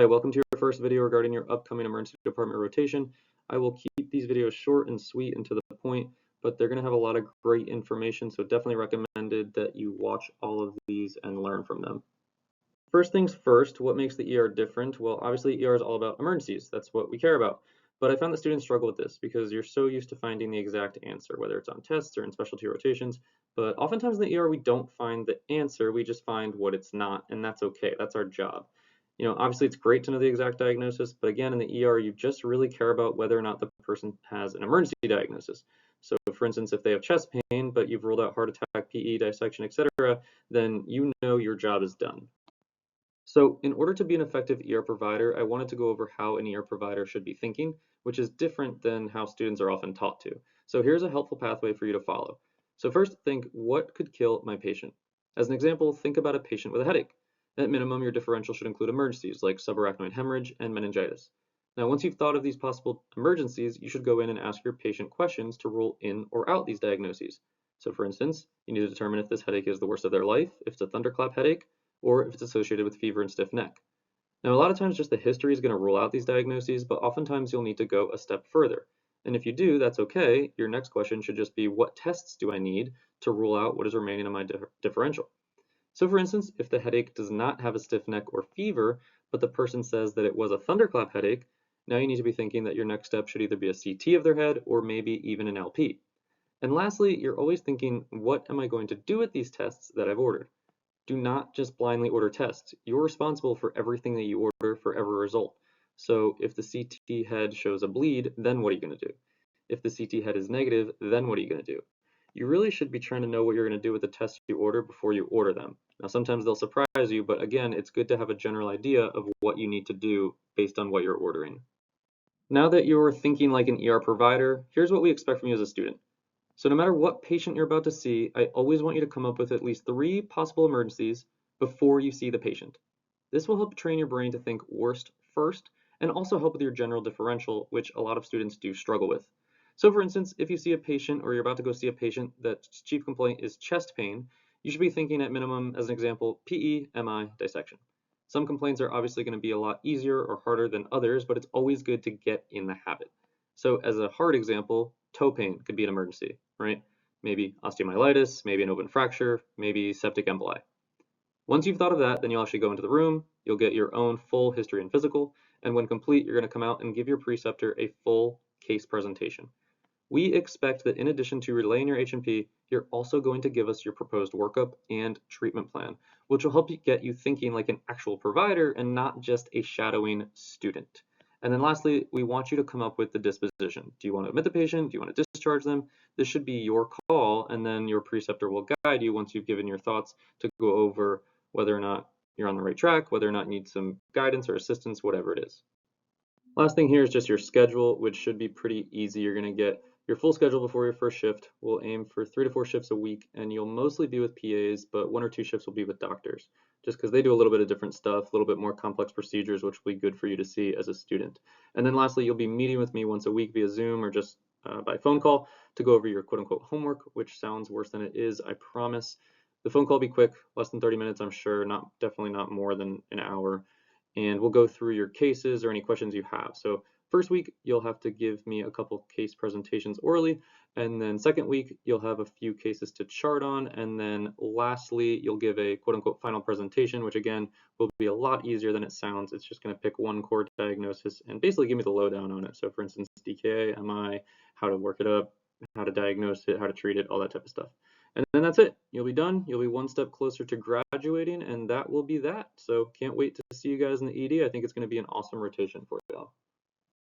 Alright, welcome to your first video regarding your upcoming emergency department rotation. I will keep these videos short and sweet and to the point, but they're going to have a lot of great information, so definitely recommended that you watch all of these and learn from them. First things first, what makes the ER different? Well, obviously ER is all about emergencies. That's what we care about. But I found that students struggle with this because you're so used to finding the exact answer, whether it's on tests or in specialty rotations. But oftentimes in the ER, we don't find the answer, we just find what it's not, and that's okay. That's our job. Obviously it's great to know the exact diagnosis, but again, in the ER, you just really care about whether or not the person has an emergency diagnosis. So for instance, if they have chest pain, but you've ruled out heart attack, PE, dissection, etc., then you know your job is done. So in order to be an effective ER provider, I wanted to go over how an ER provider should be thinking, which is different than how students are often taught to. So here's a helpful pathway for you to follow. So first, think, what could kill my patient? As an example, think about a patient with a headache. At minimum, your differential should include emergencies like subarachnoid hemorrhage and meningitis. Now, once you've thought of these possible emergencies, you should go in and ask your patient questions to rule in or out these diagnoses. So for instance, you need to determine if this headache is the worst of their life, if it's a thunderclap headache, or if it's associated with fever and stiff neck. Now, a lot of times just the history is going to rule out these diagnoses, but oftentimes you'll need to go a step further. And if you do, that's okay. Your next question should just be, what tests do I need to rule out what is remaining on my differential? So for instance, if the headache does not have a stiff neck or fever, but the person says that it was a thunderclap headache, now you need to be thinking that your next step should either be a CT of their head or maybe even an LP. And lastly, you're always thinking, what am I going to do with these tests that I've ordered? Do not just blindly order tests. You're responsible for everything that you order for every result. So if the CT head shows a bleed, then what are you going to do? If the CT head is negative, then what are you going to do? You really should be trying to know what you're going to do with the tests you order before you order them. Now, sometimes they'll surprise you, but again, it's good to have a general idea of what you need to do based on what you're ordering. Now that you're thinking like an ER provider, here's what we expect from you as a student. So no matter what patient you're about to see, I always want you to come up with at least 3 possible emergencies before you see the patient. This will help train your brain to think worst first and also help with your general differential, which a lot of students do struggle with. So for instance, if you see a patient or you're about to go see a patient that's chief complaint is chest pain, you should be thinking at minimum, as an example, PE, MI, dissection. Some complaints are obviously going to be a lot easier or harder than others, but it's always good to get in the habit. So as a hard example, toe pain could be an emergency, right? Maybe osteomyelitis, maybe an open fracture, maybe septic emboli. Once you've thought of that, then you'll actually go into the room, you'll get your own full history and physical, and when complete, you're going to come out and give your preceptor a full case presentation. We expect that in addition to relaying your H&P, you're also going to give us your proposed workup and treatment plan, which will help you get you thinking like an actual provider and not just a shadowing student. And then lastly, we want you to come up with the disposition. Do you want to admit the patient? Do you want to discharge them? This should be your call, and then your preceptor will guide you once you've given your thoughts to go over whether or not you're on the right track, whether or not you need some guidance or assistance, whatever it is. Last thing here is just your schedule, which should be pretty easy. You're going to get your full schedule before your first shift. We'll aim for 3 to 4 shifts a week, and you'll mostly be with PAs, but 1 or 2 shifts will be with doctors, just because they do a little bit of different stuff, a little bit more complex procedures, which will be good for you to see as a student. And then lastly, you'll be meeting with me once a week via Zoom or just by phone call to go over your quote-unquote homework, which sounds worse than it is, I promise. The phone call will be quick, less than 30 minutes, I'm sure, definitely not more than an hour. And we'll go through your cases or any questions you have. So first week, you'll have to give me a couple case presentations orally, and then second week, you'll have a few cases to chart on, and then lastly, you'll give a quote-unquote final presentation, which again, will be a lot easier than it sounds. It's just going to pick one core diagnosis and basically give me the lowdown on it. So for instance, DKA, MI, how to work it up, how to diagnose it, how to treat it, all that type of stuff. And then that's it. You'll be done. You'll be one step closer to graduating, and that will be that. So can't wait to see you guys in the ED. I think it's going to be an awesome rotation for y'all.